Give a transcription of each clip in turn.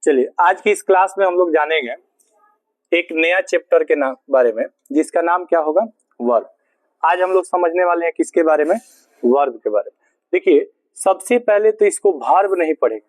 चलिए आज की इस क्लास में हम लोग जानेंगे एक नया चैप्टर के नाम बारे में, जिसका नाम क्या होगा, वर्ब। आज हम लोग समझने वाले हैं किसके बारे में, वर्ब के बारे में। देखिए सबसे पहले तो इसको वर्ब नहीं पढ़ेंगे,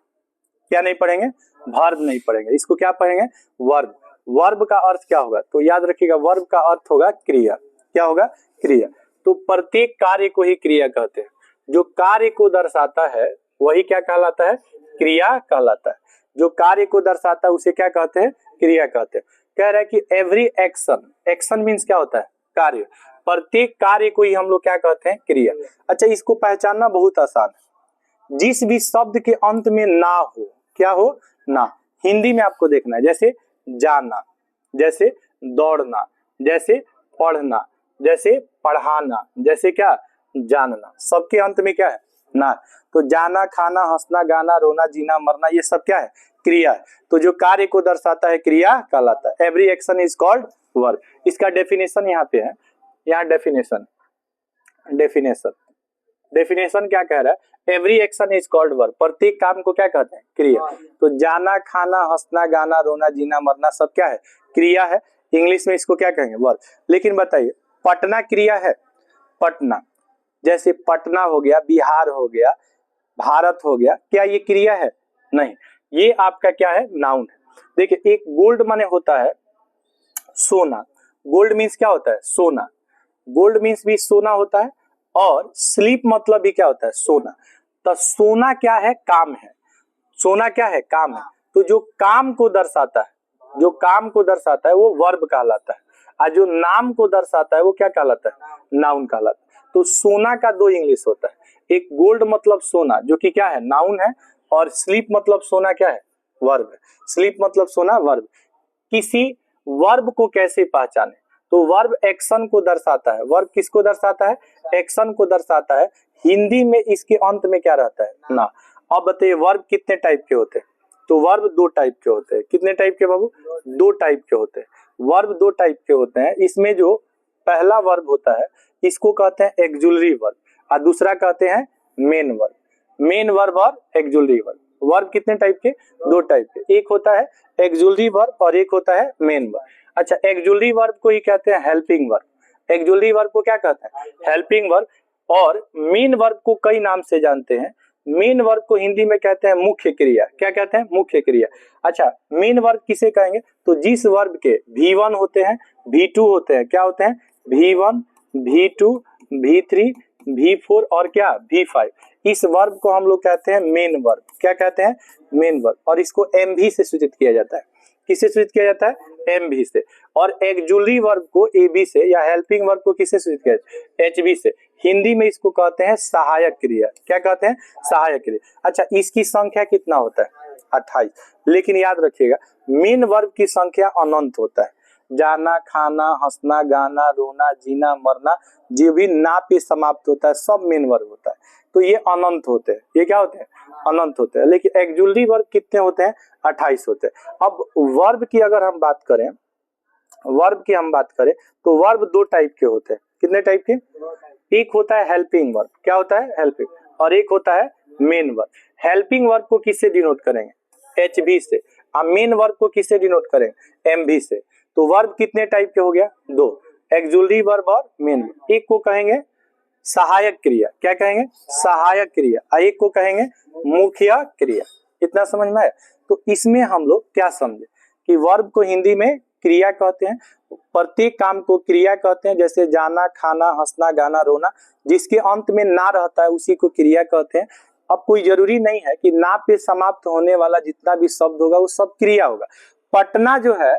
क्या नहीं पढ़ेंगे, वर्ब नहीं पढ़ेंगे, इसको क्या पढ़ेंगे, वर्ब। वर्ब का अर्थ क्या होगा, तो याद रखिएगा वर्ब का अर्थ होगा क्रिया। क्या होगा, क्रिया। तो प्रत्येक कार्य को ही क्रिया कहते हैं। जो कार्य को दर्शाता है वही क्या कहलाता है, क्रिया कहलाता है। जो कार्य को दर्शाता है उसे क्या कहते हैं, क्रिया कहते हैं। कह रहा है कि एवरी एक्शन, एक्शन मीन्स क्या होता है, कार्य। प्रत्येक कार्य को ही हम लोग क्या कहते हैं, क्रिया। अच्छा, इसको पहचानना बहुत आसान है। जिस भी शब्द के अंत में ना हो, क्या हो, ना। हिंदी में आपको देखना है, जैसे जाना, जैसे दौड़ना, जैसे पढ़ना, जैसे पढ़ाना, जैसे क्या, जानना, सबके अंत में क्या है, ना। तो जाना, खाना, हंसना, गाना, रोना, जीना, मरना, ये सब क्या है, क्रिया है। तो जो कार्य को दर्शाता है क्रिया कहलाता है। Every action is called verb. इसका डेफिनेशन यहाँ पे है, यहाँ डेफिनेशन डेफिनेशन क्या कह रहा है, every action is called verb. प्रत्येक काम को क्या कहते हैं, क्रिया। तो जाना, खाना, हंसना, गाना, रोना, जीना, मरना सब क्या है, क्रिया है। इंग्लिश में इसको क्या कहेंगे, वर्ब। लेकिन बताइए पटना क्रिया है, पटना, जैसे पटना हो गया, बिहार हो गया, भारत हो गया, क्या ये क्रिया है, नहीं। ये आपका क्या है, नाउन है। देखिए एक गोल्ड माने होता है सोना। गोल्ड मीन्स क्या होता है, सोना। गोल्ड मीन्स भी सोना होता है, और स्लीप मतलब भी क्या होता है, सोना। तो सोना क्या है, काम है। सोना क्या है, काम है। तो जो काम को दर्शाता है, जो काम को दर्शाता है वो वर्ब कहलाता है, और जो नाम को दर्शाता है वो क्या कहलाता है, नाउन कहलाता है। तो सोना का दो इंग्लिश होता है, एक गोल्ड मतलब सोना जो कि क्या है, नाउन है, और स्लीप मतलब सोना क्या है, वर्ब है। स्लीप मतलब सोना, वर्ब। किसी वर्ब को कैसे पहचाने, तो वर्ब एक्शन को दर्शाता है। वर्ब किसको दर्शाता है, एक्शन को दर्शाता है। हिंदी में इसके अंत में क्या रहता है, ना। अब बताइए वर्ब कितने टाइप के होते हैं, तो वर्ब दो टाइप के होते हैं। कितने टाइप के बाबू, दो टाइप के होते हैं। वर्ब दो टाइप के होते हैं। इसमें जो पहला वर्ब होता है इसको कहते हैं एक्जुलरी वर्ब, और दूसरा कहते हैं मेन वर्ब। मेन वर्ब और एक्जुलरी वर्ब। वर्ब कितने टाइप के, दो टाइप के। एक होता है एक्जुलरी वर्ब और एक होता है मेन वर्ब। अच्छा, एक्जुलरी वर्ब को ही कहते हैं हेल्पिंग वर्ब। एक्जुलरी वर्ब को क्या कहते हैं, हेल्पिंग वर्ब। और मेन वर्ब को कई नाम से जानते हैं। मेन वर्ब को हिंदी में कहते हैं मुख्य क्रिया। क्या कहते हैं, मुख्य क्रिया। अच्छा, मेन वर्ब किसे कहेंगे, तो जिस वर्ब के V1 होते हैं, V2 होते हैं, क्या होते हैं, V1, V2, V3, V4 और क्या, V5। इस वर्ब को हम लोग कहते हैं मेन वर्ब। क्या कहते हैं, मेन वर्ब। और इसको MV से सूचित किया जाता है। किससे सूचित किया जाता है, MV से। और एक्जुलरी वर्ब को AB से, या हेल्पिंग वर्ब को किससे सूचित किया जाता है, HV से। हिंदी में इसको कहते हैं सहायक क्रिया। क्या कहते हैं, सहायक क्रिया। अच्छा, इसकी संख्या कितना होता है, 28। लेकिन याद रखिएगा मेन वर्ब की संख्या अनंत होता है। जाना, खाना, हंसना, गाना, रोना, जीना, मरना, जो भी ना पे समाप्त होता है सब मेन वर्ब होता है। तो ये अनंत होते हैं। ये क्या होते हैं, अनंत होते हैं। लेकिन एक्जुलरी वर्ब कितने होते हैं, 28 होते हैं। अब वर्ब की अगर हम बात करें, वर्ब की हम बात करें तो वर्ब दो टाइप के होते हैं। कितने टाइप के, एक होता है हेल्पिंग वर्ब। क्या होता है, हेल्पिंग। और एक होता है मेन वर्ब। हेल्पिंग वर्ब को किससे डिनोट करेंगे, HV से। और मेन वर्ब को किससे डिनोट करेंगे, MV से। तो वर्ब कितने टाइप के हो गया, दो, एक्जुलरी वर्ब और मेन वर्ब। एक को कहेंगे सहायक क्रिया। क्या कहेंगे, सहायक क्रिया। और एक को कहेंगे मुख्य क्रिया। इतना समझ में आया। तो इसमें हम लोग क्या समझे कि वर्ब को हिंदी में क्रिया कहते हैं। प्रत्येक काम को क्रिया कहते हैं, जैसे जाना, खाना, हंसना, गाना, रोना, जिसके अंत में ना रहता है उसी को क्रिया कहते हैं। अब कोई जरूरी नहीं है कि ना पे समाप्त होने वाला जितना भी शब्द होगा वो सब क्रिया होगा। पटना जो है,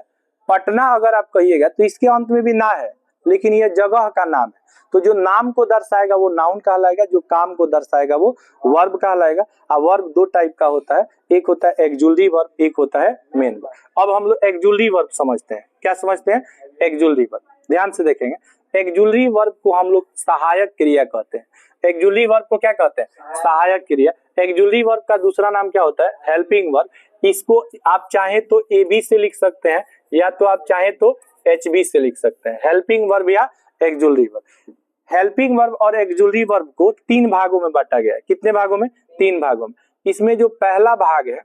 पटना अगर आप कहिएगा तो इसके अंत में भी ना है, लेकिन यह जगह का नाम है। तो जो नाम को दर्शाएगा वो नाउन कहलाएगा, जो काम को दर्शाएगा वो वर्ब कहलाएगा। और वर्ब दो टाइप का होता है, एक होता है एक्जुलरी वर्ब, एक होता है मेन वर्ब। अब हम लोग एक्जुलरी वर्ब समझते हैं। क्या समझते हैं, एक्जुलरी वर्ब। ध्यान से देखेंगे, एक्जुलरी वर्ब को हम लोग सहायक क्रिया कहते हैं। एक्जुलरी वर्ब को क्या कहते हैं, सहायक क्रिया। एक्जुलरी वर्ब का दूसरा नाम क्या होता है, हेल्पिंग वर्ब। इसको आप चाहे तो AB से लिख सकते हैं, या तो आप चाहे तो HV से लिख सकते हैं। हेल्पिंग वर्ब या एक्जुलरी वर्ब। हेल्पिंग वर्ब और एक्जुलरी वर्ब को तीन भागों में बांटा गया है। कितने भागों में, तीन भागों में। इसमें जो पहला भाग है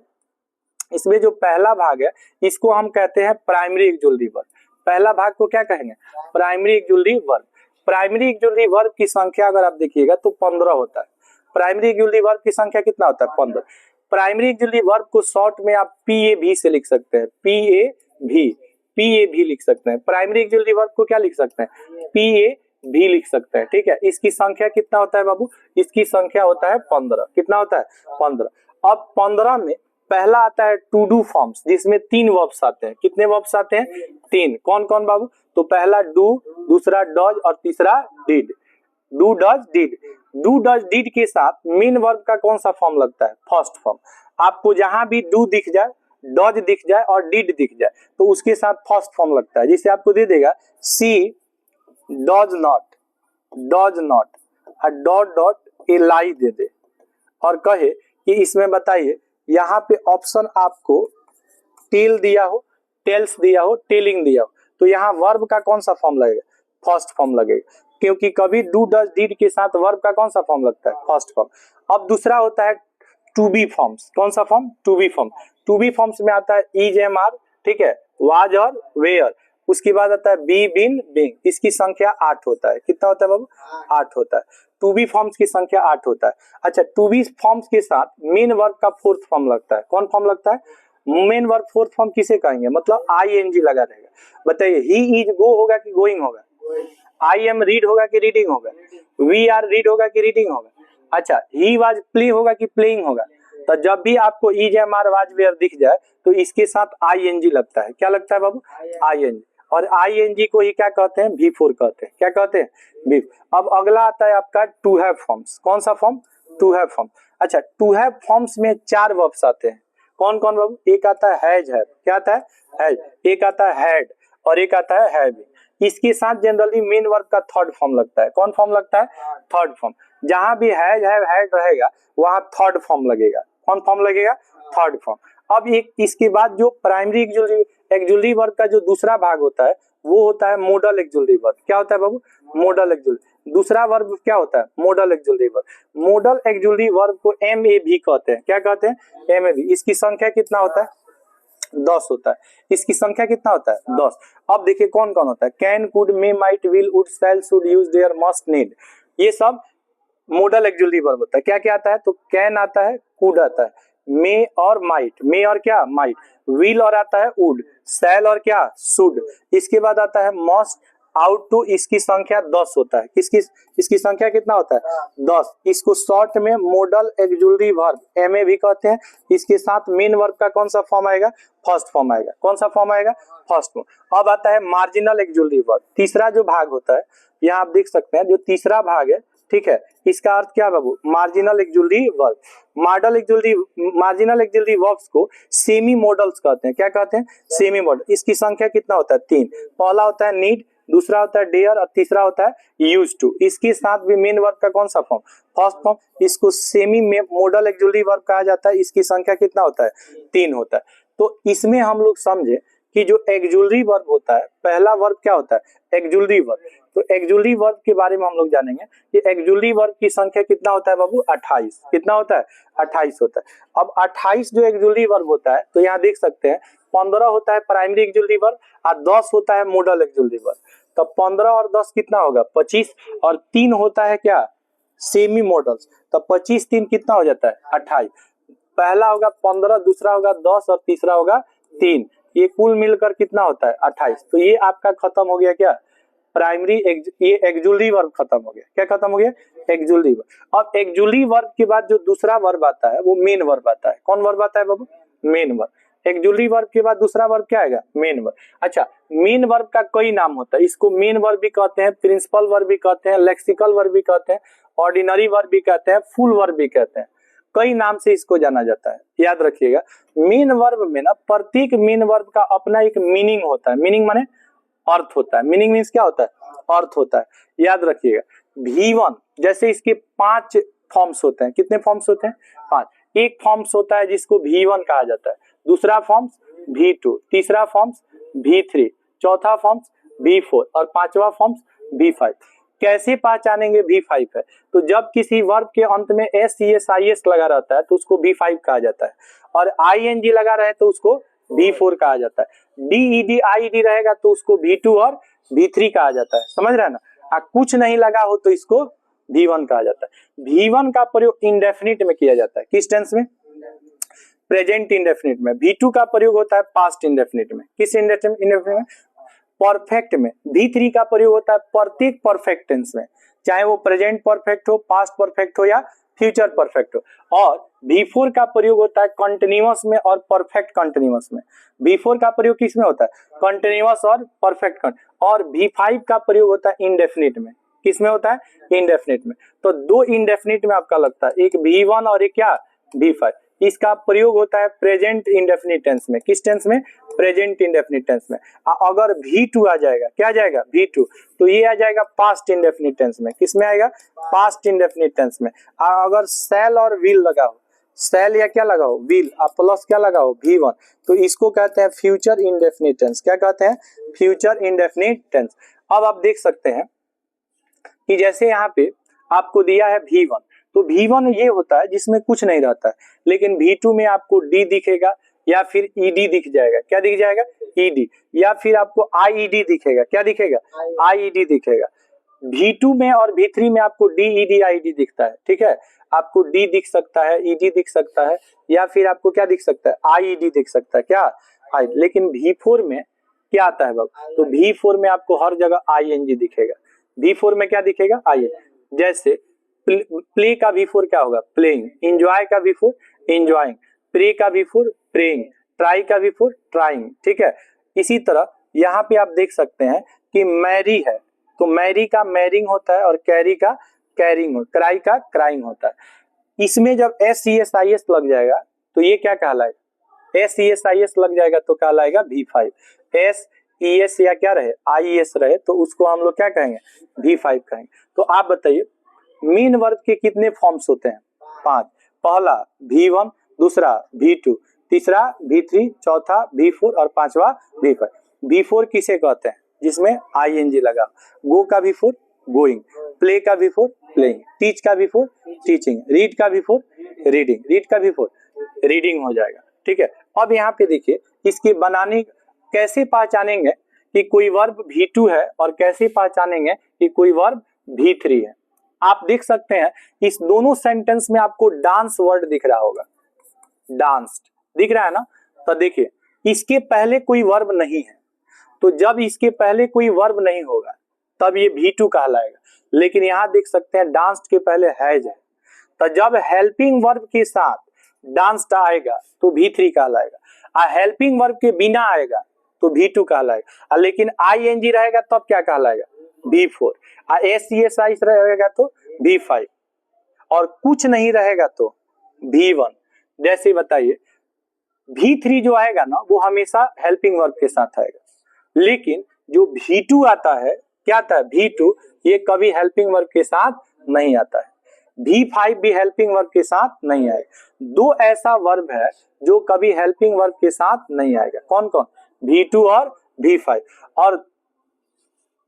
इसमें जो पहला भाग है इसको हम कहते हैं प्राइमरी एक्जुलेटरी वर्ब। पहला भाग को क्या कहेंगे? Primary auxiliary verb. Primary auxiliary verb की संख्या अगर आप देखिएगा तो 15 होता है। प्राइमरी एक्जुलेटरी वर्ब की संख्या कितना होता है? 15। प्राइमरी एक्जुलेटरी वर्ब को शॉर्ट में आप PAV से लिख सकते हैं, PAV लिख सकते हैं। प्राइमरी एक्जुलेटरी वर्ब को क्या लिख सकते हैं? PAV लिख सकते हैं, ठीक है। इसकी संख्या कितना होता है बाबू? इसकी संख्या होता है 15। कितना होता है? 15। अब 15 में पहला आता है टू डू फॉर्म्स, जिसमें 3 वर्ब्स आते हैं। कितने वर्ब्स आते हैं? 3। कौन कौन बाबू? तो पहला डू, दूसरा डज और तीसरा did. Do does did. Do does did के साथ मेन वर्ब का कौन सा फॉर्म लगता है? First form. आपको जहां भी डू दिख जाए, डज दिख जाए और डिड दिख जाए तो उसके साथ फर्स्ट फॉर्म लगता है। जिसे आपको दे देगा she does not dot dot a lie दे दे और कहे कि इसमें बताइए, यहाँ पे ऑप्शन आपको टेल दिया हो, टेल्स दिया हो, टेलिंग दिया हो, तो यहाँ वर्ब का कौन सा फॉर्म लगेगा? फर्स्ट फॉर्म लगेगा, क्योंकि कभी डू डज डिड के साथ वर्ब का कौन सा फॉर्म लगता है? First form. अब दूसरा होता है टू बी फॉर्म्स। कौन सा form? To be form. To be forms में आता है इज, एम, आर, ठीक है, वाज और वेयर। उसके बाद आता है बी, बीन, बीइंग। इसकी संख्या 8 होता है। कितना होता है बाबू? 8 होता है। टू बी फॉर्म्स की संख्या 8 होता है। अच्छा, टू बी फॉर्म्स के साथ मेन वर्ब का फोर्थ फॉर्म लगता है। कौन फॉर्म लगता है? मेन वर्ब फोर्थ फॉर्म किसे कहेंगे? मतलब ING लगा रहेगा। बताइए, ही इज गो होगा कि गोइंग होगा? आई एम रीड होगा कि रीडिंग होगा? वी आर रीड होगा कि रीडिंग होगा? अच्छा, ही वाज प्ले होगा कि प्लेइंग होगा? तो जब भी आपको is, am, are, was, were दिख जाए तो इसके साथ ING लगता है। क्या लगता है बाबू? ING। और ING को ही क्या कहते हैं? V4 कहते हैं। क्या कहते हैं? V। अब अगला आता है आपका टू हैव फॉर्म्स। कौन सा फॉर्म? To have form. अच्छा, टू हैव फॉर्म्स में 4 वर्ब्स आते हैं। कौन कौन बाबू? एक आता है हैज, हैव। क्या आता है? हैज। एक आता है हैड और एक आता है हैविंग। इसके साथ जनरली मेन वर्ब का थर्ड फॉर्म लगता है। कौन फॉर्म लगता है? Third form. जहां भी हैज, हैव, हैड रहेगा वहां थर्ड फॉर्म लगेगा। कौन फॉर्म लगेगा? Third form. अब एक इसके बाद जो प्राइमरी एक्जुलेटरी वर्ब का जो दूसरा भाग होता है वो होता है मॉडल एक्जुलेटरी वर्ब। क्या होता है बाबू? मॉडल एक्जुलेटरी। दूसरा वर्ब क्या होता है? Modal auxiliary verb. Modal auxiliary verb को MAV कहते हैं। क्या कहते हैं? MAV। इसकी संख्या कितना होता है? 10 होता है। इसकी संख्या कितना होता है? 10। अब देखिए कौन कौन होता है? Can, could, may, might, will, would, shall, should, use, dare, must, need. ये सब मॉडल एक्जुलेटरी वर्ब होता है। क्या क्या आता है? तो कैन आता है, कुड आता है, मे और माइट, मे और क्या? माइट, विल और आता है वुड, शैल और क्या? शुड। इसके बाद आता है मस्ट, आउट टू। इसकी संख्या 10 होता है। इसकी संख्या कितना होता है? 10। इसको शॉर्ट में मॉडल एक्जुलेटरी वर्ब MAV कहते हैं। इसके साथ मेन वर्ब का कौन सा फॉर्म आएगा? फर्स्ट फॉर्म आएगा। कौन सा फॉर्म आएगा? First form. अब आता है मार्जिनल एक्जुलेटरी वर्ब। तीसरा जो भाग होता है, यहाँ आप देख सकते हैं जो तीसरा भाग है, ठीक है, इसका अर्थ क्या बाबू? Marginal auxiliary verb. Marginal auxiliary verbs को सेमी मॉडल्स कहते हैं। क्या कहते हैं? Semi modal. इसकी संख्या कितना होता है? 3। पहला होता है नीड, दूसरा होता है डेयर और तीसरा होता है यूज टू। इसके साथ भी मेन वर्ब का कौन सा फॉर्म? First form. इसको सेमी मॉडल एक्जुलेटरी वर्ब कहा जाता है। इसकी संख्या कितना होता है? 3 होता है। तो इसमें हम लोग समझे कि जो एक्जुलेटरी वर्ब होता है, पहला वर्ब क्या होता है? एक्जुलेटरी वर्ब। तो एक्जुलेटरी वर्ब के बारे में हम लोग जानेंगे कि एक्जुलेटरी वर्ब की संख्या कितना होता है बाबू? 28। कितना होता है? 28 होता है। अब 28 जो एक्जुलेटरी वर्ब होता है, तो यहाँ देख सकते हैं 15 होता है प्राइमरी एक्जुलेटरी वर्ब और 10 होता है मॉडल एक्जुलेटरी वर्ब। तो 15 और 10 कितना होगा? 25। और 3 होता है क्या? Semi models. तो 25 3 कितना हो जाता है? 28। पहला होगा 15, दूसरा होगा 10 और तीसरा होगा 3। ये कुल मिलकर कितना होता है? 28। तो ये आपका खत्म हो गया क्या? प्राइमरी ये एक्जुलेटरी वर्ब खत्म हो गया। क्या खत्म हो गया? एक्जुलेटरी वर्ब। अब एक्जुलेटरी वर्ब के बाद जो दूसरा वर्ब आता है वो मेन वर्ब आता है। कौन वर्ब आता है बाबू? Main verb. एक्जुलेटरी वर्ब के बाद दूसरा वर्ब क्या आएगा? Main verb. अच्छा, मेन वर्ब का कई नाम होता है। इसको मेन वर्ब भी कहते हैं, प्रिंसिपल वर्ब भी कहते हैं, लेक्सिकल वर्ब भी कहते हैं, ऑर्डिनरी वर्ब भी कहते हैं, फुल वर्ब भी कहते हैं। कई नाम से इसको जाना जाता है। याद रखिएगा, मेन वर्ब में ना प्रत्येक मेन वर्ब का अपना एक मीनिंग होता है। मीनिंग माने अर्थ होता है। मीनिंग मीन्स क्या होता है? अर्थ होता है। याद रखिएगा, V1 जैसे इसके 5 फॉर्म्स होते हैं। कितने फॉर्म्स होते हैं? 5। एक फॉर्म्स होता है जिसको V1 कहा जाता है, दूसरा फॉर्म्स V2, तीसरा फॉर्म्स V3, चौथा फॉर्म्स V4 और पांचवा फॉर्म्स V5। कैसे पहचानेंगे V5 है? तो जब किसी वर्ब के अंत में SES लगा रहता है तो उसको V5 कहा जाता है, और ING लगा रहे तो उसको V4 कहा जाता है। DED IED रहेगा तो उसको V2 और V3 कहा जाता है, समझ रहे हैं ना। कुछ नहीं लगा हो तो इसको V1 कहा जाता है। V1 का प्रयोग इंडेफिनिट में किया जाता है, किस टेंस में? प्रेजेंट इंडेफिनिट में। V2 का प्रयोग होता है पास्ट इंडेफिनिट में, किस इंडेफिनिट में? परफेक्ट में। V3 का प्रयोग होता है प्रत्येक परफेक्ट टेंस में, चाहे वो प्रेजेंट परफेक्ट हो, पास्ट परफेक्ट हो या फ्यूचर परफेक्ट हो। और V4 का प्रयोग होता है कंटिन्यूअस में और परफेक्ट कंटिन्यूअस में। V4 का प्रयोग किस में होता है? कंटिन्यूअस और परफेक्ट। और V5 का प्रयोग होता है इंडेफिनिट में, किस में होता है? इंडेफिनिट में। तो दो इंडेफिनिट में आपका लगता है, एक V1 और एक क्या? V5। इसका प्रयोग होता है प्रेजेंट इंडेफिनिट टेंस में, किस टेंस में? प्रेजेंट इंडेफिनिट टेंस में। अगर V2 आ जाएगा, क्या आ जाएगा? V2, तो ये आ जाएगा पास्ट इंडेफिनिट टेंस में, किस में आएगा? पास्ट इंडेफिनिट टेंस में। अगर शैल और विल लगा हो, शैल या क्या लगा हो? विल, प्लस क्या लगा हो? V1, तो इसको कहते हैं फ्यूचर इंडेफिनिट टेंस। क्या कहते हैं? Future indefinite tense. अब आप देख सकते हैं कि जैसे यहाँ पे आपको दिया है V1, तो V1 ये होता है जिसमें कुछ नहीं रहता है, लेकिन V2 में आपको D दिखेगा या फिर ED दिख जाएगा। क्या दिख जाएगा? ED, या फिर आपको IED दिखेगा। क्या दिखेगा? IED दिखेगा। V2 में और V3 में आपको DED IED दिखता है, ठीक है। आपको D दिख सकता है, ED दिख सकता है, या फिर आपको क्या दिख सकता है? IED दिख सकता है, क्या? लेकिन V4 में क्या आता है बाबू? तो V4 में आपको हर जगह ING दिखेगा। V4 में क्या दिखेगा? ING। जैसे प्ले का V4 क्या होगा? प्लेइंग। एंजॉय का V4 एंजॉइंग। प्रे का V4 प्रेइंग। ट्राई का V4 ट्राइंग, ठीक है। इसी तरह यहाँ पे आप देख सकते हैं कि मैरी है, तो मैरी का मैरिंग होता है और कैरी का कैरिंग, क्राई का क्राइंग होता है। इसमें जब SES लग जाएगा तो ये क्या कहलाएगा? SES लग जाएगा तो कहलाएगा V5। SES या क्या रहे? IES रहे तो उसको हम लोग क्या कहेंगे? V5 कहेंगे। तो आप बताइए मीन वर्ब के कितने फॉर्म्स होते हैं? 5। पहला V1, दूसरा V2, तीसरा V3, चौथा V4 और पांचवा V5। V4 किसे कहते हैं? जिसमें ING लगा। गो का V4 गोइंग, प्ले का V4 प्लेइंग, टीच का V4 टीचिंग, रीड का V4 रीडिंग, रीड का V4 रीडिंग हो जाएगा, ठीक है। अब यहाँ पे देखिए इसकी बनाने कैसे पहचानेंगे कि कोई वर्ब V2 है और कैसे पहचानेंगे कि कोई वर्ब V3 है। आप देख सकते हैं इस दोनों सेंटेंस में आपको डांस वर्ड दिख रहा होगा, डांस्ड दिख रहा है ना। तो देखिए इसके पहले कोई वर्ब नहीं है, तो जब इसके पहले कोई वर्ब नहीं होगा तब ये V2 कहलाएगा। लेकिन यहाँ देख सकते हैं डांस्ड के पहले हैज है, तो जब हेल्पिंग वर्ब के साथ डांस्ड आएगा तो V3 कहलाएगा। हेल्पिंग वर्ब के बिना आएगा तो V2 कहलाएगा। लेकिन ING रहेगा तब क्या कहलाएगा? V4। SES रहेगा तो V5, और कुछ नहीं रहेगा तो V1। जैसे बताइए V3 जो आएगा ना वो हमेशा हेल्पिंग वर्ब के साथ आएगा, लेकिन जो V2 आता है क्या आता है? V2 ये कभी हेल्पिंग वर्ब के साथ नहीं आता है। V5 भी हेल्पिंग वर्ब के साथ नहीं आएगा। दो ऐसा वर्ब है जो कभी हेल्पिंग वर्ब के साथ नहीं आएगा, कौन कौन? V2 और V5। और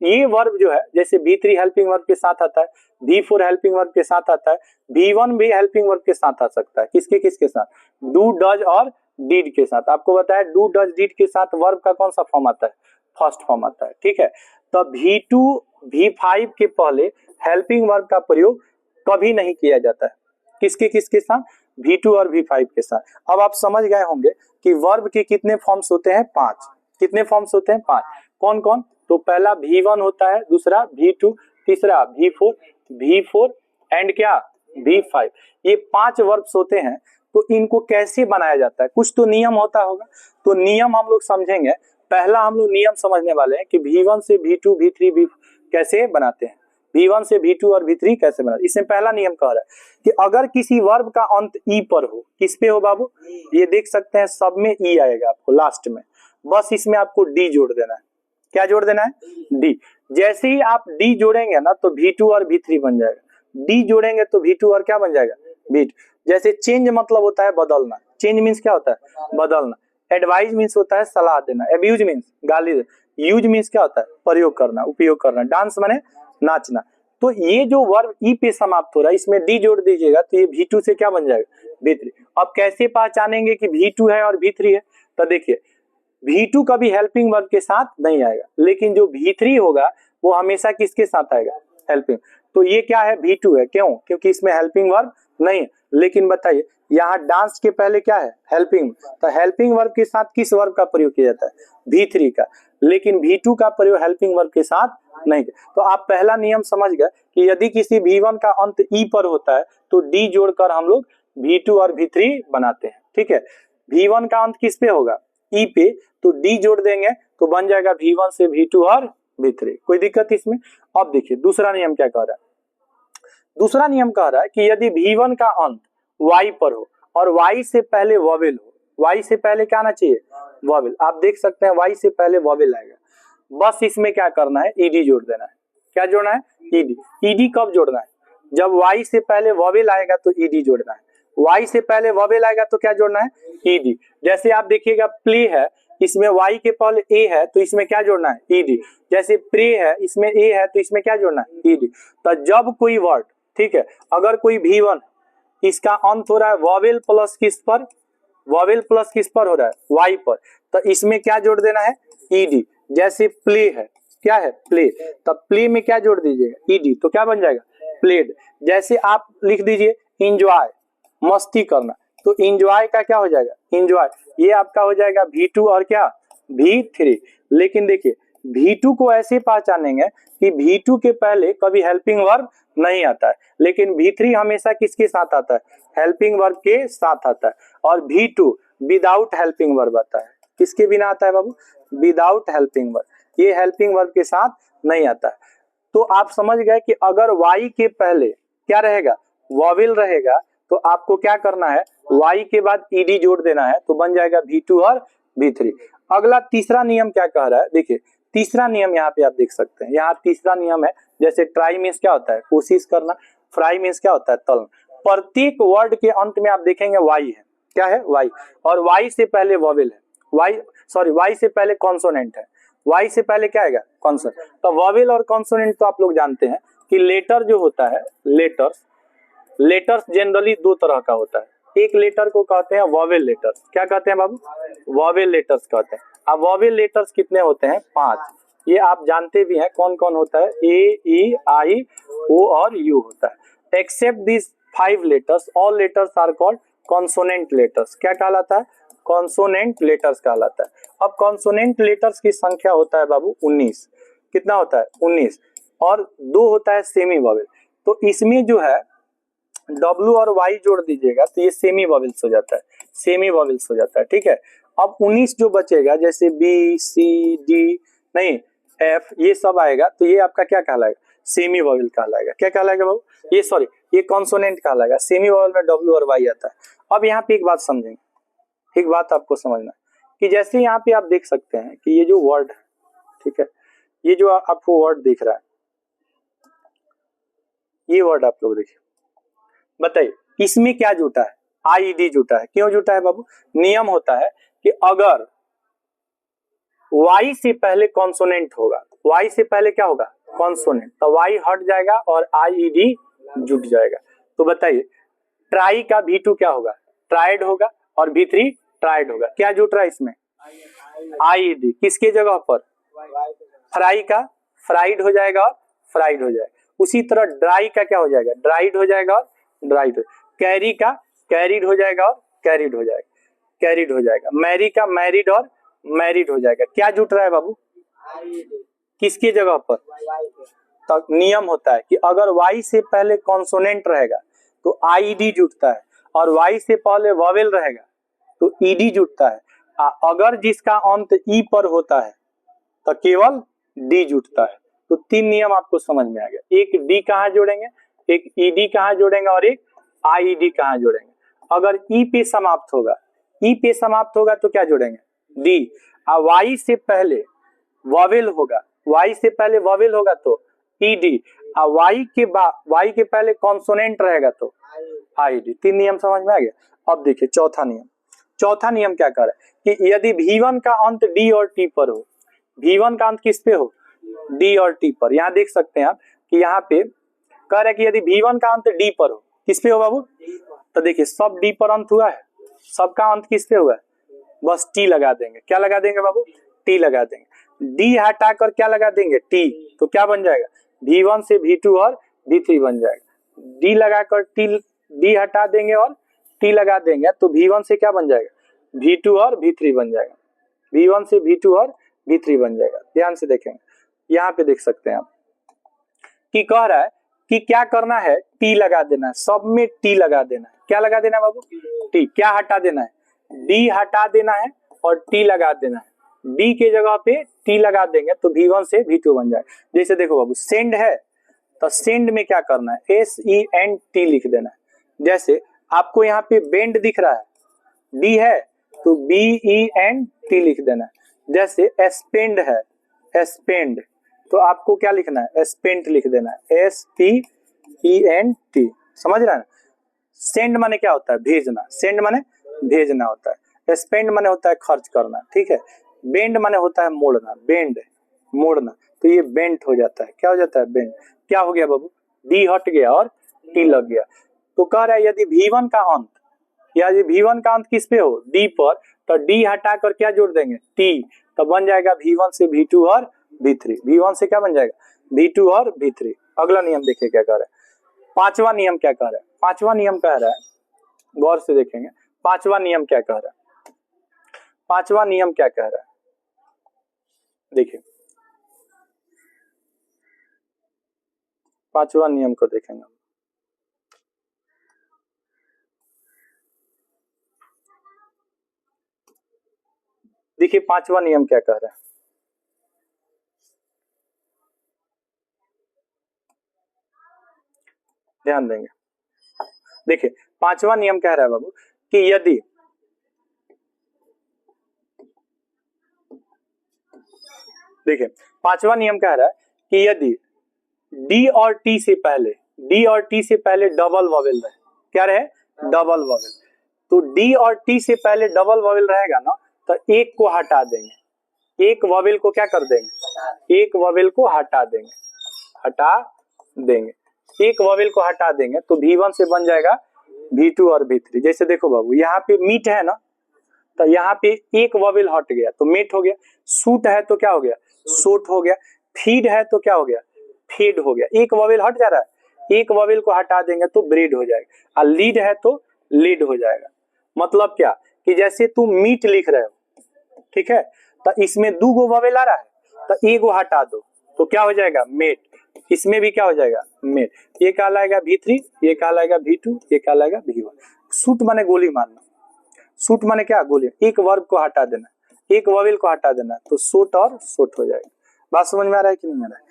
ये वर्ब जो है जैसे V3 हेल्पिंग वर्ब के साथ आता है, V4 हेल्पिंग वर्ब के साथ आता है, V1 भी हेल्पिंग वर्ब के साथ आ सकता है। किसके किसके साथ? डू, डज और डिड के साथ। आपको बताया डू, डज, डिड के साथ वर्ब का कौन सा फॉर्म आता है? फर्स्ट फॉर्म आता है, ठीक है। तो V2 V5 के पहले हेल्पिंग वर्ब का प्रयोग कभी नहीं किया जाता है। किसके किसके साथ? V2 और V5 के साथ। अब आप समझ गए होंगे कि वर्ब के कितने फॉर्म्स होते हैं? 5। कितने फॉर्म्स होते हैं? 5। कौन कौन? तो पहला V1 होता है, दूसरा V2, तीसरा V4 एंड क्या? V5। ये 5 वर्ब्स होते हैं। तो इनको कैसे बनाया जाता है? कुछ तो नियम होता होगा, तो नियम हम लोग समझेंगे। पहला हम लोग नियम समझने वाले हैं कि V1 से V2 V3 कैसे बनाते हैं, V1 से V2 और V3 कैसे बनाते हैं। इसमें पहला नियम कह रहा है कि अगर किसी वर्ब का अंत ई पर हो, किस पे हो बाबू? ये देख सकते हैं सब में ई आएगा आपको लास्ट में, बस इसमें आपको डी जोड़ देना है। क्या जोड़ देना है? डी। जैसे ही आप डी जोड़ेंगे ना तो V2 और V3 बन जाएगा। डी जोड़ेंगे तो V2 और क्या बन जाएगा? V2। जैसे चेंज मतलब होता है बदलना, चेंज मीन्स क्या होता है? बदलना। एडवाइज मीन्स होता है सलाह देना, एब्यूज मीन्स गाली देना, यूज मीन्स क्या होता है? प्रयोग करना, उपयोग करना। डांस माने नाचना, तो ये जो वर्ब ई पे समाप्त हो रहा है इसमें डी जोड़ दीजिएगा तो ये V2 से क्या बन जाएगा V3। अब कैसे पहचानेंगे कि V2 है और V3 है? तो देखिए V2 कभी हेल्पिंग वर्ब के साथ नहीं आएगा, लेकिन जो V3 होगा वो हमेशा किसके साथ आएगा? हेल्पिंग। तो ये क्या है? V2 है। क्यों? क्योंकि इसमें हेल्पिंग वर्ब नहीं है। लेकिन बताइए यहाँ डांस के पहले क्या है? हेल्पिंग। तो हेल्पिंग वर्ब के साथ किस वर्ब का प्रयोग किया जाता है? V3 का। लेकिन V2 का प्रयोग हेल्पिंग वर्ब के साथ नहीं। तो आप पहला नियम समझ गए कि यदि किसी V1 का अंत ई पर होता है तो डी जोड़कर हम लोग V2 और V3 बनाते हैं। ठीक है, V1 का अंत किस पे होगा? ई पे, तो डी जोड़ देंगे तो बन जाएगा V1 से V2 और V3। कोई दिक्कत इसमें? अब देखिए दूसरा नियम क्या कह रहा है। दूसरा नियम कह रहा है कि यदि V1 का अंत Y पर हो और Y से पहले वॉवेल हो, Y से पहले क्या आना चाहिए? वॉवेल। आप देख सकते हैं Y से पहले वॉवेल आएगा, बस इसमें क्या करना है? ईडी जोड़ देना है। क्या जोड़ना है? ईडी। ईडी कब जोड़ना है? जब Y से पहले वॉवेल आएगा तो ईडी जोड़ना है। Y से पहले वॉवेल आएगा तो क्या जोड़ना है? ईडी। जैसे आप देखिएगा प्ले है, इसमें Y के पहले ए है तो इसमें क्या जोड़ना है? ईडी। जैसे प्रे है, इसमें ए है तो इसमें क्या जोड़ना है? ईडी। तो जब कोई वर्ड, ठीक है, अगर कोई V1 इसका अंत हो रहा है वॉवेल प्लस किस पर? वॉवेल प्लस किस पर हो रहा है? Y पर। तो इसमें क्या जोड़ देना है? ईडी। जैसे प्ले है, क्या है? प्ले। तब प्ले में क्या जोड़ दीजिएगा? ईडी। तो क्या बन जाएगा? प्लेड। जैसे आप लिख दीजिए इंजॉय, मस्ती करना, तो इंजॉय का क्या हो जाएगा? इंजॉय। ये आपका हो जाएगा V2 और क्या? V3। लेकिन देखिए V2 को ऐसे पहचानेंगे कि V2 के पहले कभी हेल्पिंग वर्ब नहीं आता है, लेकिन V3 हमेशा किसके साथ आता है? हेल्पिंग वर्ब के साथ आता है। और V2 विदाउट हेल्पिंग वर्ब आता है। किसके बिना आता है बाबू? Without helping verb. ये हेल्पिंग वर्ब के साथ नहीं आता है। तो आप समझ गए कि अगर Y के पहले क्या रहेगा? वॉवेल रहेगा, तो आपको क्या करना है? Y के बाद ईडी जोड़ देना है तो बन जाएगा V2 और V3। अगला तीसरा नियम क्या कह रहा है? देखिए तीसरा नियम यहाँ पे आप देख सकते हैं। यहाँ तीसरा नियम है, जैसे ट्राई मीन्स क्या होता है? कोशिश करना। फ्राई मीन्स क्या होता है? तलना। प्रत्येक वर्ड के अंत में आप देखेंगे Y है। क्या है? Y। और Y से पहले वॉवेल है। Y से पहले कॉन्सोनेंट है। Y से पहले क्या आएगा? कॉन्सोनेंट। तो वॉवेल और कॉन्सोनेंट तो आप लोग जानते हैं कि लेटर जो होता है, लेटर्स जनरली दो तरह का होता है। एक लेटर को कहते हैं वॉवेल लेटर्स। क्या कहते हैं बाबू? वॉवेल लेटर्स कहते हैं। अब वॉवेल लेटर्स कितने होते हैं? 5। ये आप जानते भी हैं कौन कौन होता है? ए, ई, आई, ओ और यू होता है। Except this 5 letters, all letters are called consonant letters. क्या कहलाता है? कॉन्सोनेंट लेटर्स कहलाता है। अब कॉन्सोनेंट लेटर्स की संख्या होता है बाबू 19। कितना होता है? 19। और 2 होता है सेमी वॉवेल। तो इसमें जो है W और Y जोड़ दीजिएगा तो ये सेमी वॉवेल्स हो जाता है। सेमी वॉवेल्स हो जाता है। ठीक है, अब 19 जो बचेगा जैसे B, C, D, नहीं F, ये सब आएगा तो ये आपका क्या कहलाएगा? सेमी वॉवेल कहलाएगा। क्या कहलाएगा बाबू? ये कॉन्सोनेंट कहलाएगा। सेमी वॉवेल में W और Y आता है। अब यहाँ पे एक बात समझेंगे, एक बात आपको समझना है कि जैसे यहाँ पे आप देख सकते हैं कि ये जो वर्ड है, ठीक है, ये जो आपको वर्ड दिख रहा है, ये वर्ड आप लोग देखिए, बताइए इसमें क्या जुटा है? आईडी जुटा है। क्यों जुटा है बाबू? नियम होता है कि अगर Y से पहले कॉन्सोनेंट होगा, Y से पहले क्या होगा? कॉन्सोनेंट, तो Y हट जाएगा और आईडी जुट जाएगा। तो बताइए ट्राई का V2 क्या होगा? ट्राइड होगा और V3 ट्राइड होगा। क्या जुट रहा है इसमें? आईडी। किसके जगह पर? फ्राई का फ्राइड हो जाएगा और फ्राइड हो जाएगा। उसी तरह ड्राई का क्या हो जाएगा? ड्राइड हो जाएगा और ड्राइड। कैरी का कैरिड हो जाएगा और कैरिड हो जाएगा, कैरिड हो जाएगा। मैरी का मैरिड और मैरिड हो जाएगा। क्या जुट रहा है बाबू? किसकी जगह पर? तो नियम होता है कि अगर Y से पहले कॉन्सोनेंट रहेगा तो आईडी जुटता है और Y से पहले वॉवेल रहेगा तो ईडी जुटता है। अगर जिसका अंत ई पर होता है तो केवल डी जुटता है। तो 3 नियम आपको समझ में आ गया। एक डी कहाँ जोड़ेंगे, एक ईडी कहाँ जोड़ेंगे और एक आईडी कहाँ जोड़ेंगे। अगर ई पे समाप्त होगा, ई पे समाप्त होगा तो क्या जोड़ेंगे? डी। वाई से पहले वॉवेल होगा, वाई से पहले वॉवेल होगा तो ईडी। वाई के पहले कॉन्सोनेंट रहेगा तो आईडी। 3 नियम समझ में आ गया। अब देखिए चौथा नियम। चौथा नियम क्या कर रहा है कि यदि V1 का अंत डी और टी पर हो, V1 का अंत किस पे हो? डी और टी पर। यहाँ देख सकते हैं आप कि यहाँ पे कह रहा है कि यदि V1 का अंत D पर हो, किस पे हो बाबू? तो देखिए सब D पर अंत हुआ है, सबका अंत किस पे हुआ है? बस T लगा देंगे। क्या लगा देंगे बाबू? T लगा देंगे। D हटाकर क्या लगा देंगे? T। तो क्या बन जाएगा? V1 से V2 और V3 बन जाएगा। D लगाकर D हटा देंगे और T लगा देंगे तो V1 से क्या बन जाएगा? V2 और V3 बन जाएगा। V1 से V2 और V3 बन जाएगा। ध्यान से देखेंगे, यहाँ पे देख सकते हैं आप कि कह रहा है कि क्या करना है? T लगा देना है, सब में T लगा देना है। क्या लगा देना है बाबू? T। क्या हटा देना है? D हटा देना है और T लगा देना है। D के जगह पे T लगा देंगे तो V1 से V2 बन जाएगा। जैसे देखो बाबू, सेंड है तो सेंड में क्या करना है? SEND लिख देना है। जैसे आपको यहाँ पे बेंड दिख रहा है, D है तो BEND लिख देना है। जैसे स्पेंड है, स्पेंड, तो आपको क्या लिखना है? स्पेंट लिख देना है, SPENT। समझ रहा है ना? सेंड माने क्या होता है? भेजना। सेंड माने भेजना होता है। स्पेंड माने होता है खर्च करना, ठीक है। बेंड माने होता है मोड़ना, बेंड मोड़ना, तो ये बेंट हो जाता है। क्या हो जाता है? बेंड। क्या हो गया बाबू? D हट गया और T लग गया। तो कह रहा है यदि V1 का अंत, या यदि V1 का अंत किस पे हो? D पर, तो D हटाकर क्या जोड़ देंगे? T। तो बन जाएगा V1 से V2 और V3। V1 से क्या बन जाएगा? V2 और V3। अगला नियम देखिए क्या कह रहा है। पांचवा नियम क्या कह रहा है? पांचवा नियम कह रहा है, गौर से देखेंगे, पांचवा नियम क्या कह रहा है? पांचवा नियम क्या कह रहा है? देखिए पांचवा नियम को देखेंगे। देखिए पांचवा नियम क्या कह रहा है। ध्यान देंगे, देखिए पांचवा नियम कह रहा है बाबू कि यदि देखिए पांचवा नियम कह रहा है कि यदि D और T से पहले, D और T से पहले डबल वॉवेल रहे, क्या रहे? Double vowel. तो D और T से पहले डबल वॉवेल रहेगा ना, तो एक को हटा देंगे, एक वॉवेल को क्या कर देंगे? एक वॉवेल को हटा देंगे, हटा देंगे, एक वॉवेल को हटा देंगे तो V1 से बन जाएगा V2 और V3। जैसे देखो बाबू, यहाँ पे मीट है ना, तो यहाँ पे एक वॉवेल हट गया तो मीट हो गया। सूट है तो क्या हो गया? सूट हो गया। फीड है तो क्या हो गया? फीड हो गया। एक वॉवेल हट जा रहा है, एक वॉवेल को हटा देंगे तो ब्रीड हो जाएगा। और लीड है तो लीड हो जाएगा। मतलब क्या कि जैसे तुम मीट लिख रहे हो, ठीक है, तो इसमें दो गो वॉवेल आ रहा है, तो एक गो हटा दो तो क्या हो जाएगा? मेट। इसमें भी क्या हो जाएगा? मेट। ये कहलाएगा V3, ये कहलाएगा V2, ये कहलाएगा V1। सूट माने गोली मारना, सूट माने क्या? गोली। एक वर्ब को हटा देना, एक वॉवेल को हटा देना तो सूट और सूट हो जाएगा। बात समझ में आ रहा है कि नहीं आ रहा है?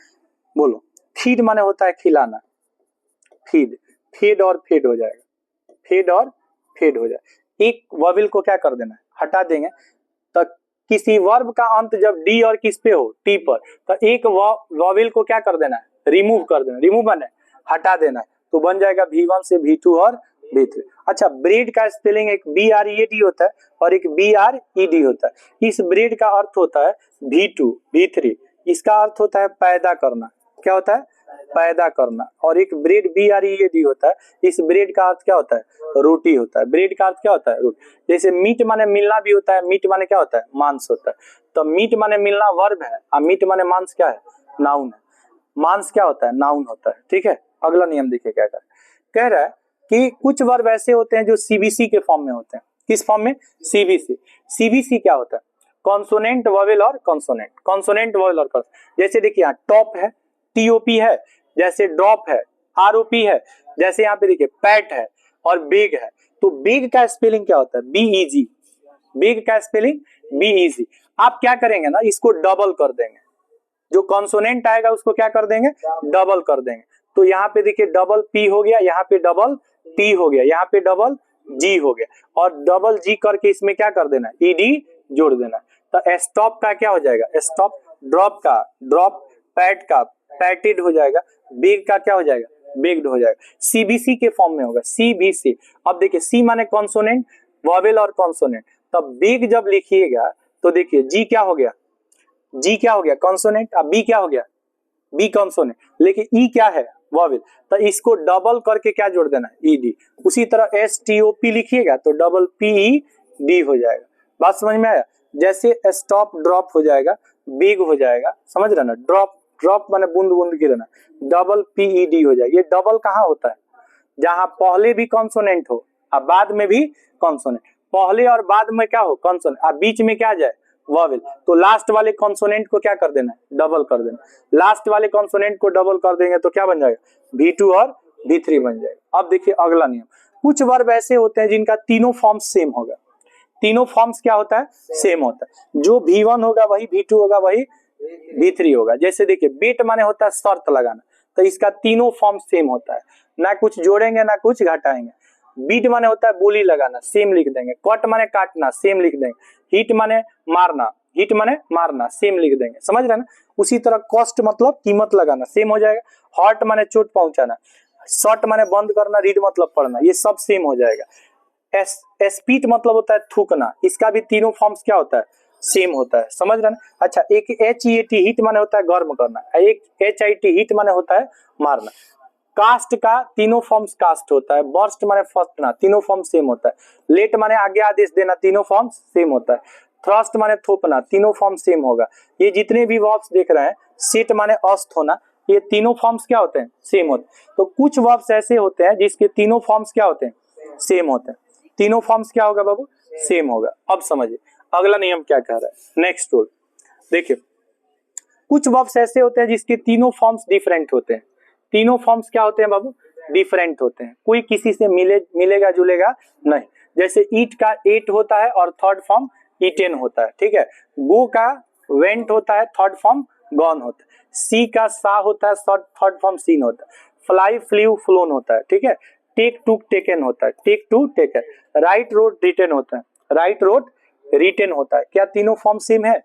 बोलो। फीड माने होता है खिलाना, फीड, फेड और फेड हो जाएगा, फेड और फेड हो जाएगा। एक वॉवेल को क्या कर देना है? हटा देंगे। तो किसी वर्ब का अंत जब D और किस पे हो? T पर, तो एक वॉवेल को क्या कर देना है? रिमूव कर देना। रिमूव माने हटा देना है, तो बन जाएगा V1 से V2 और V3। अच्छा, ब्रेड का स्पेलिंग एक BREAD होता है और एक BRED होता है। इस ब्रेड का अर्थ होता है V2 V3, इसका अर्थ होता है पैदा करना। क्या होता है? पैदा करना। और एक ब्रेड BREAD होता है, इस ब्रेड का अर्थ क्या होता है? रोटी होता है। ब्रेड का अर्थ क्या होता है? रोटी। जैसे मीट माने मिलना भी होता है, मीट माने क्या होता है? मांस होता है। तो मीट माने मिलना वर्ब है और मीट माने मांस क्या है? नाउन है। मांस क्या होता है? नाउन होता है। ठीक है, अगला नियम देखिए क्या कह रहा है कि कुछ वर्ब ऐसे होते हैं जो CBC के फॉर्म में होते हैं। किस फॉर्म में? CBC। CBC क्या होता है? कॉन्सोनेंट, वॉवेल और कॉन्सोनेंट। कॉन्सोनेंट, वॉवेल और कॉन्सोनेंट। जैसे देखिए यहाँ टॉप है, TOP है, जैसे ड्रॉप है, ROP है, जैसे यहाँ पे देखिए पैट है और बेग है। तो बेग का स्पेलिंग क्या होता है? BEG। बेग का स्पेलिंग BEG। आप क्या करेंगे ना, इसको डबल कर देंगे, जो कॉन्सोनेंट आएगा उसको क्या कर देंगे? डबल कर देंगे। तो यहाँ पे देखिए डबल P हो गया, यहाँ पे डबल T हो गया, यहाँ पे डबल G हो गया, और डबल G करके इसमें क्या कर देना? ED जोड़ देना। तो स्टॉप का क्या हो जाएगा? स्टॉप। ड्रॉप का ड्रॉप, पैट का पैटेड हो जाएगा, बेग का क्या हो जाएगा? बेग्ड हो जाएगा। CBC के फॉर्म में होगा, CBC। अब देखिए C माने कॉन्सोनेंट, वॉवेल और कॉन्सोनेंट। तब बेग जब लिखिएगा तो देखिए G क्या हो गया? G क्या हो गया? कॉन्सोनेंट। अब B क्या हो गया? B consonant. लेकिन E क्या है? वॉवेल, तो इसको डबल करके क्या जोड़ देना है, ईडी। उसी तरह STOP लिखिएगा तो डबल PED हो जाएगा। बात समझ में आया? जैसे स्टॉप ड्रॉप हो जाएगा, बिग हो जाएगा, समझ रहे ना, ड्रॉप ड्रॉप माने बूंद बूंद गिरना, डबल PED हो जाएगा। ये डबल कहाँ होता है? जहां पहले भी कॉन्सोनेंट हो और बाद में भी कॉन्सोनेंट, पहले और बाद में क्या हो, कॉन्सोनेंट, और बीच में क्या आ जाए, वॉवेल, तो लास्ट वाले कॉन्सोनेंट को क्या कर देना है, डबल कर देना। लास्ट वाले कॉन्सोनेंट को डबल कर देंगे तो क्या बन जाएगा, V2 और V3 बन जाएगा। अब देखिए अगला नियम, कुछ वर्ब ऐसे होते हैं जिनका तीनों फॉर्म्स सेम होगा। तीनों फॉर्म्स क्या होता है, सेम होता है। जो V1 होगा वही V2 होगा, वही V3 होगा। जैसे देखिए बेट माने होता है शर्त लगाना, तो इसका तीनों फॉर्म सेम होता है, ना कुछ जोड़ेंगे ना कुछ घटाएंगे। बीट माने होता है बोली लगाना, सेम लिख देंगे। कट माने काटना, सेम लिख देंगे। हिट माने मारना, हिट माने मारना, सेम लिख देंगे, समझ रहे हैं ना। उसी तरह कॉस्ट मतलब कीमत लगाना, सेम हो जाएगा। हर्ट माने चोट पहुंचाना, शॉट माने बंद करना, रीड मतलब पढ़ना, ये सब सेम हो जाएगा। स्पीट मतलब होता है थूकना, इसका भी तीनों फॉर्म्स क्या होता है, सेम होता है, समझ रहे हैं। अच्छा, एक HEAT हिट माने होता है गर्म करना, एक HIT हिट माने होता है मारना। कास्ट का तीनों फॉर्म्स कास्ट होता है। बर्स्ट माने फटना, तीनों फॉर्म सेम होता है। लेट माने आगे आदेश देना, तीनों फॉर्म सेम होता है। थ्रस्ट माने थोपना, तीनों फॉर्म सेम होगा। ये जितने भी वर्ब्स देख रहे हैं, सिट माने अस्त होना, ये तीनों फॉर्म्स क्या होते हैं, सेम होते हैं। तो कुछ वर्ब्स ऐसे होते हैं जिसके तीनों फॉर्म्स क्या होते हैं, सेम होते हैं। तीनों फॉर्म्स क्या होगा बाबू, सेम होगा। अब समझिए अगला नियम क्या कह रहा है, नेक्स्ट रूल देखिए। कुछ वर्ब्स ऐसे होते हैं जिसके तीनों फॉर्म्स डिफरेंट होते हैं। तीनों फॉर्म्स क्या होते हैं बाबू, डिफरेंट होते हैं। कोई किसी से मिलेगा जुलेगा नहीं। जैसे ईट का एट होता है और थर्ड फॉर्म ईटेन होता है, ठीक है। गो का वेंट होता है, थर्ड फॉर्म गॉन होता है। सी का सा होता है, थर्ड फॉर्म सीन होता है। फ्लाई फ्ल्यू फ्लोन होता है, ठीक है। टेक टू टेकन होता है, take to taken. Write wrote written होता है, राइट रोड रिटेन होता है। क्या तीनों फॉर्म सेम है,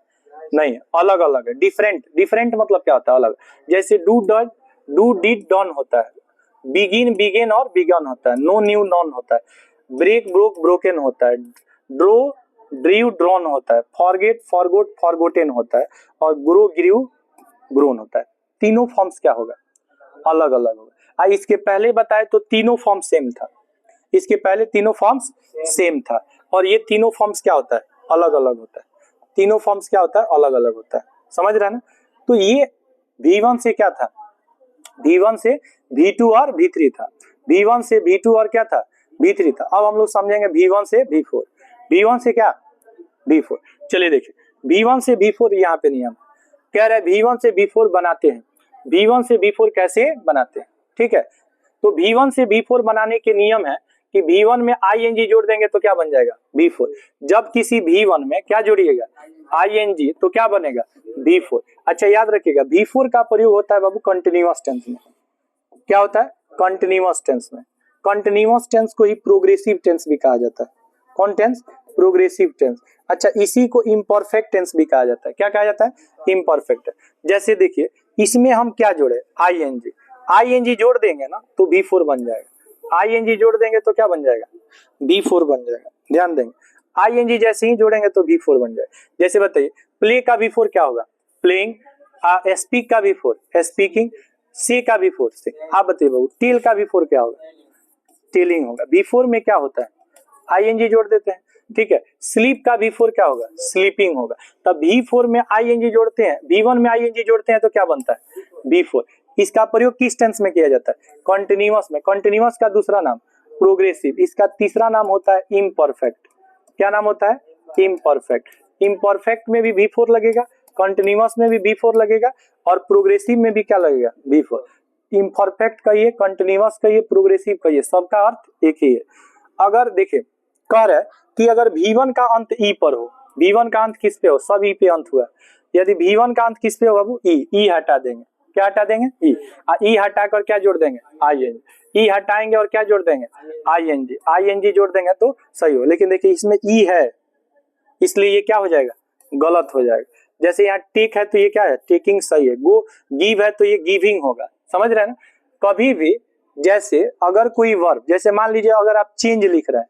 नहीं, अलग अलग है, डिफरेंट। डिफरेंट मतलब क्या होता है, अलग। जैसे do does do did done होता है, बिगिन बिगेन और बिगन होता है, नो न्यू नॉन होता है, ब्रेक ब्रोक ब्रोकन होता है, ड्रो ड्रीव ड्रॉन होता है, फॉरगेट फॉरगोट फॉरगोटेन होता है, और ग्रो ग्रीव ग्रोन होता है। तीनों फॉर्म्स क्या होगा, अलग अलग होगा। इसके पहले बताए तो तीनों फॉर्म सेम था, इसके पहले तीनों फॉर्म्स सेम था, और ये तीनों फॉर्म्स क्या होता है, अलग अलग होता है। तीनों फॉर्म्स क्या होता है, अलग अलग होता है, समझ रहे हैं ना। तो ये V1 से क्या था, V1 से V2 और V3 था। V1 से V2 और क्या था, V3 था। अब हम लोग समझेंगे V1 से V4। V1 से क्या, V4। चलिए देखिए, V1 से V4 यहाँ पे नियम कह रहा है, V1 से V4 बनाते हैं। V1 से V4 कैसे बनाते हैं, ठीक है। तो V1 से V4 बनाने के नियम है कि V1 में ING जोड़ देंगे तो क्या बन जाएगा, V4। जब किसी V1 में क्या जोड़िएगा, ING, तो क्या बनेगा, V4। अच्छा याद रखिएगा, V4 का प्रयोग होता है बाबू कंटिन्यूअस टेंस में। क्या होता है, कंटिन्यूअस टेंस में। कंटिन्यूअस टेंस को ही प्रोग्रेसिव टेंस भी कहा जाता है। कौन टेंस, प्रोग्रेसिव टेंस। अच्छा, इसी को इम्परफेक्ट टेंस भी कहा जाता है। क्या कहा जाता है, इम्परफेक्ट। जैसे देखिए इसमें हम क्या जोड़े, ING जोड़ देंगे ना तो V4 बन जाएगा। ING जोड़ देंगे तो क्या बन जाएगा, V4 बन जाएगा। ध्यान देंगे, ING जैसे ही जोड़ेंगे तो V4 बन जाएगा। जैसे बताइए, प्ले का V4 क्या होगा, प्लेइंग। स्पीक का V4 स्पीकिंग। सी का V4 से। आप बताइए बाबू, टेल का V4 क्या होगा, टेलिंग होगा। V4 में क्या होता है, ING जोड़ देते हैं, ठीक है। स्लीप का V4 क्या होगा, स्लीपिंग होगा। तब V4 में ING जोड़ते हैं, V1 में ING जोड़ते हैं तो क्या बनता है, V4। इसका प्रयोग किस टेंस में किया जाता है, कंटिन्यूअस में। कंटिन्यूअस का दूसरा नाम प्रोग्रेसिव, इसका तीसरा नाम होता है इम्परफेक्ट। क्या नाम होता है, इम्परफेक्ट। इम्परफेक्ट में भी V4 लगेगा, कंटिन्यूअस में भी V4 लगेगा, और प्रोग्रेसिव में भी क्या लगेगा, V4। इम्परफेक्ट कहिए, कंटिन्यूअस कहिए, प्रोग्रेसिव कहिए, सबका अर्थ एक ही है। अगर देखिए कह रहा है कि अगर V1 का अंत ई पर हो, V1 का अंत किस पे हो, सब ई पे अंत हुआ। यदि V1 का अंत किस पे हो बाबू, ई हटा देंगे। क्या हटा देंगे, ई हटाकर क्या जोड़ देंगे, ING। ई हटाएंगे और क्या जोड़ देंगे, ING जोड़ देंगे तो सही हो। लेकिन देखिए इसमें ई है, इसलिए ये क्या हो जाएगा, गलत हो जाएगा। जैसे यहाँ टेक है तो ये क्या है, टेकिंग सही है। गो गिव है तो ये गिविंग होगा, समझ रहे हैं ना। कभी भी जैसे अगर कोई वर्ब, जैसे मान लीजिए अगर आप चेंज लिख रहे हैं,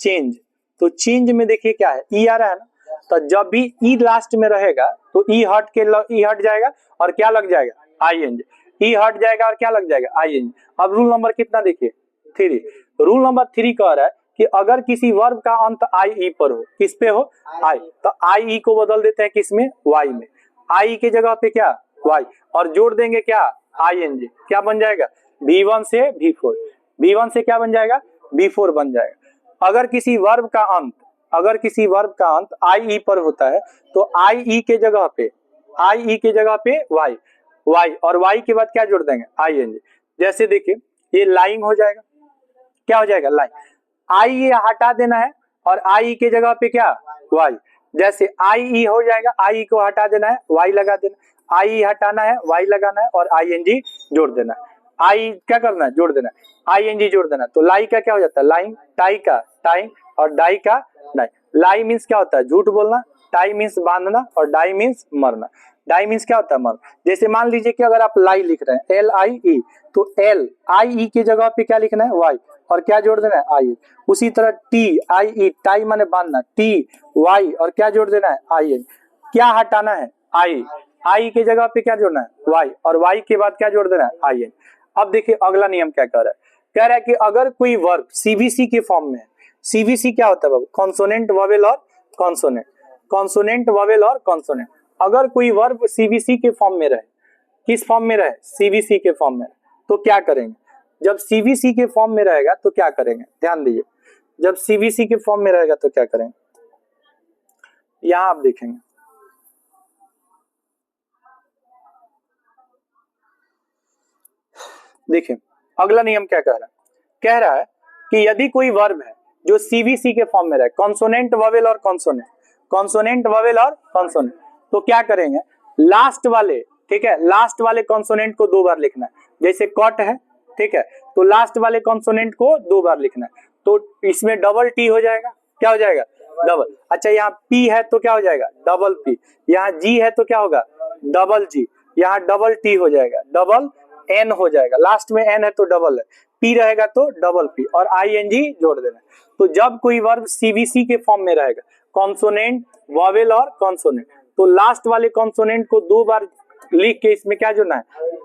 चेंज, तो चेंज में देखिए क्या है, ई आ रहा है ना। तो जब भी ई लास्ट में रहेगा तो ई हट जाएगा और क्या लग जाएगा, ING। ई हट जाएगा और क्या लग जाएगा आईएनजी। अब रूल नंबर कितना देखिए 3। रूल नंबर 3 कह रहा है कि अगर किसी वर्ब का अंत आई ई पर हो, किस पे हो आई, तो आई ई को बदल देते हैं किसमें वाई में, आई के जगह पे क्या वाई, और जोड़ देंगे क्या आईएनजी, क्या बन जाएगा V1 से V4, V1 से क्या बन जाएगा V4 बन जाएगा। अगर किसी वर्ब का अंत आई ई पर होता है तो आई ई के जगह पे वाई, और वाई के बाद क्या जोड़ देंगे आईएनजी। जैसे देखिए ये लाइंग हो जाएगा, क्या हो जाएगा लाइन, आई ये हटा देना है और आई के जगह पे क्या वाई, जैसे आई ई हो जाएगा, आई को हटा देना है वाई लगा देना, आई हटाना है वाई लगाना है और आईएनजी जोड़ देना है, आई क्या करना है जोड़ देना है, आईएनजी जोड़ देना है। तो लाई का क्या हो जाता है लाइन, टाई का टाइम और डाई का डाई। लाई मीन्स क्या होता है झूठ बोलना, टाई मीन्स बांधना और डाई मीन्स मरना। डाई मीन्स क्या होता है मर। जैसे मान लीजिए कि अगर आप लाई लिख रहे हैं LIE, तो L आई ई के जगह पे क्या लिखना है वाई और क्या जोड़ देना है आई। उसी तरह TIE टाई माने बांधना, TY और क्या जोड़ देना है आई। क्या हटाना है आई के जगह पे क्या जोड़ना है वाई और वाई के बाद क्या जोड़ देना है आई। अब देखिए अगला नियम क्या कह रहा है, कह रहा है कि अगर कोई वर्ब CVC के फॉर्म में है, CVC क्या होता है बाबू कॉन्सोनेंट वोवेल और कॉन्सोनेंट, कॉन्सोनेंट वोवेल और कॉन्सोनेंट। अगर कोई वर्ब CVC के फॉर्म में रहे, किस फॉर्म में रहे CVC के फॉर्म में, तो क्या करेंगे, जब CVC के फॉर्म में रहेगा तो क्या करेंगे, ध्यान दीजिए जब CVC के फॉर्म में रहेगा तो क्या करेंगे, यहां आप देखेंगे देखिए अगला नियम क्या कह रहा है कि यदि कोई वर्ब है जो CVC के फॉर्म में रहे, कॉन्सोनेंट वोवेल और कॉन्सोनेंट, कॉन्सोनेंट वोवेल और कॉन्सोनेंट, तो क्या करेंगे लास्ट वाले, ठीक है, लास्ट वाले कॉन्सोनेंट को 2 बार लिखना है। जैसे कट है, ठीक है, तो लास्ट वाले कॉन्सोनेंट को 2 बार लिखना है, तो इसमें डबल टी हो जाएगा, क्या हो जाएगा डबल। अच्छा यहाँ P है तो क्या हो जाएगा डबल P, यहाँ G है तो क्या होगा डबल G, यहाँ डबल T हो जाएगा, डबल N हो जाएगा, लास्ट में N है तो डबल है, P रहेगा तो डबल P और ING जोड़ देना। तो जब कोई वर्ब CVC के फॉर्म में रहेगा, कॉन्सोनेंट वोवेल और कॉन्सोनेंट, तो लास्ट वाले कॉन्सोनेंट को 2 बार लिख के इसमें क्या जोड़ना है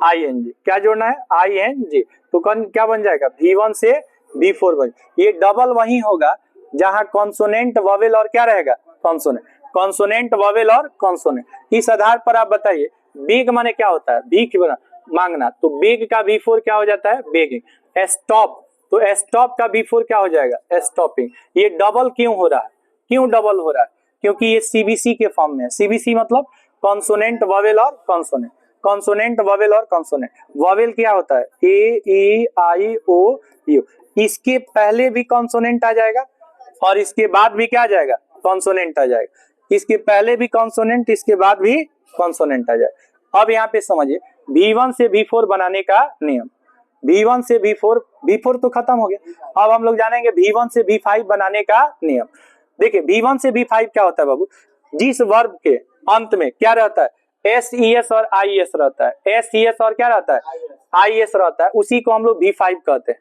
ING, क्या जोड़ना है ING, तो क्या बन जाएगा V1 से V4 बन। ये डबल वही होगा जहां कॉन्सोनेंट वोवेल और क्या रहेगा कॉन्सोनेंट, कॉन्सोनेंट वोवेल और कॉन्सोनेंट। इस आधार पर आप बताइए बेग माने क्या होता है, भीख मांगना, तो बेग का V4 क्या हो जाता है बेगिंग। स्टॉप, तो स्टॉप का V4 क्या हो जाएगा स्टॉपिंग। ये डबल क्यों हो रहा है, क्यों डबल हो रहा है, क्योंकि ये CVC के फॉर्म में है। CVC मतलब कॉन्सोनेंट वोवेल और कॉन्सोनेंट, कॉन्सोनेंट वोवेल और कॉन्सोनेंट। वोवेल क्या होता है A E I O U, इसके पहले भी कॉन्सोनेंट आ जाएगा और इसके बाद भी क्या आ जाएगा कॉन्सोनेंट आ जाएगा, इसके पहले भी कॉन्सोनेंट, इसके बाद भी कॉन्सोनेंट आ जाएगा। अब यहाँ पे समझिए V1 से V4 बनाने का नियम, V1 से V4 तो खत्म हो गया। अब हम लोग जानेंगे V1 से V5 बनाने का नियम। देखिए V1 से V5 क्या होता है बाबू, जिस वर्ब के अंत में क्या रहता है SES और IES रहता है, SES और क्या रहता है IES रहता है, उसी को हम लोग V5 कहते हैं।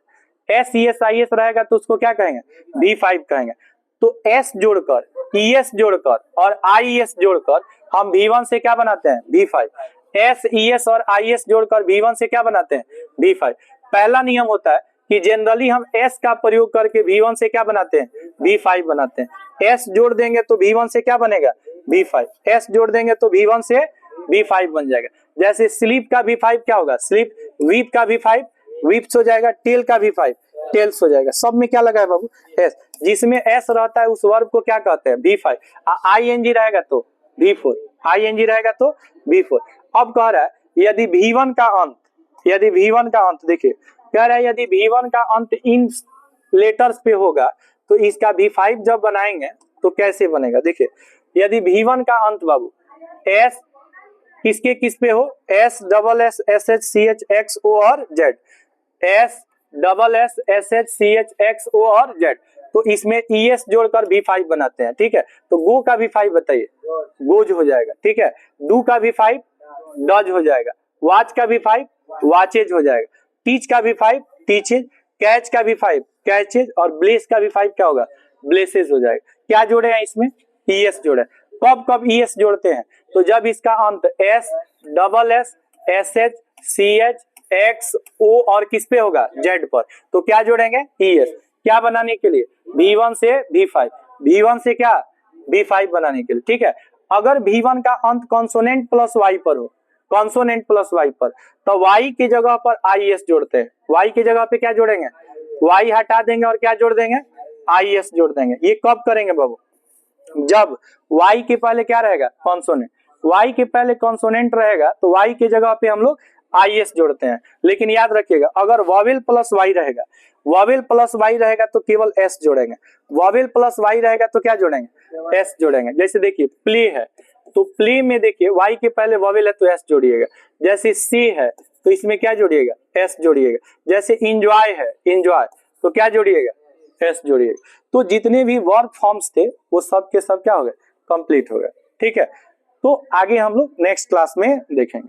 SES IES रहेगा तो उसको क्या कहेंगे V5 कहेंगे। तो S जोड़कर ES जोड़कर और IES जोड़कर हम V1 से क्या बनाते हैं V5, SES और IES जोड़कर V1 से क्या बनाते हैं V5। पहला नियम होता है कि जनरली हम S का प्रयोग करके V1 से क्या बनाते हैं V5 बनाते हैं। S जोड़ देंगे तो V1 से क्या बनेगा V5, S जोड़ देंगे तो V1 से V5 बन जाएगा। जैसे स्लीप का V5 क्या होगा स्लीप, वीप का V5 वीप्स हो जाएगा, टेल का V5 टेल्स हो जाएगा। सब में क्या लगा है बाबू S, जिसमें S रहता है उस वर्ब को क्या कहते हैं V5, ING रहेगा तो V4, ING रहेगा तो V4। अब कह रहा है यदि V1 का अंत देखिए कह रहा है यदि V1 का अंत इन लेटर्स पे होगा तो इसका V5 जब बनाएंगे तो कैसे बनेगा। देखिए यदि V1 का अंत बाबू S किसके किस पे हो, S double S SH CH X O और Z, S double S SH CH X O और Z, तो इसमें ES जोड़कर V5 बनाते हैं, ठीक है। तो गो का V5 बताइए गोज हो जाएगा, ठीक है। डू का V5 डज हो जाएगा, वॉच का V5 वॉचेज हो जाएगा, टीच का V5 टीचेज, कैच का V5 कैचेज और ब्लेस का V5 क्या होगा ब्लेसेज हो जाएगा। क्या जोड़े हैं इसमें ES जोड़े। कब ES जोड़ते हैं तो जब इसका अंत S double S SH CH X O और किस पे होगा, Z पर, तो क्या जोड़ेंगे ES, क्या बनाने के लिए, V1 से V5, V1 से क्या V5 बनाने के लिए, ठीक है। अगर V1 का अंत कॉन्सोनेंट प्लस Y पर हो, कॉन्सोनेंट प्लस Y पर, तो Y की जगह पर IS जोड़ते हैं, Y की जगह पे क्या जोड़ेंगे, Y हटा देंगे और क्या जोड़ देंगे, IS जोड़ देंगे। ये कब करेंगे बाबू, जब Y के पहले क्या रहेगा, कॉन्सोनेंट, Y के पहले कॉन्सोनेंट रहेगा तो Y की जगह पे हम लोग IS जोड़ते हैं। लेकिन याद रखिएगा अगर वॉवेल प्लस Y रहेगा, वॉवेल प्लस Y रहेगा तो केवल S जोड़ेंगे, वॉवेल प्लस Y रहेगा तो क्या जोड़ेंगे, S जोड़ेंगे। जैसे देखिए प्ली है, तो प्ली में देखिए Y के पहले वॉवेल है तो S जोड़िएगा। जैसे सी है तो इसमें क्या जोड़िएगा, S जोड़िएगा। जैसे इंजॉय है, इंजॉय, तो क्या जोड़िएगा, S जोड़िएगा। तो जितने भी वर्ब फॉर्म्स थे वो सब के सब क्या हो गए, कंप्लीट हो गए, ठीक है। तो आगे हम लोग नेक्स्ट क्लास में देखेंगे।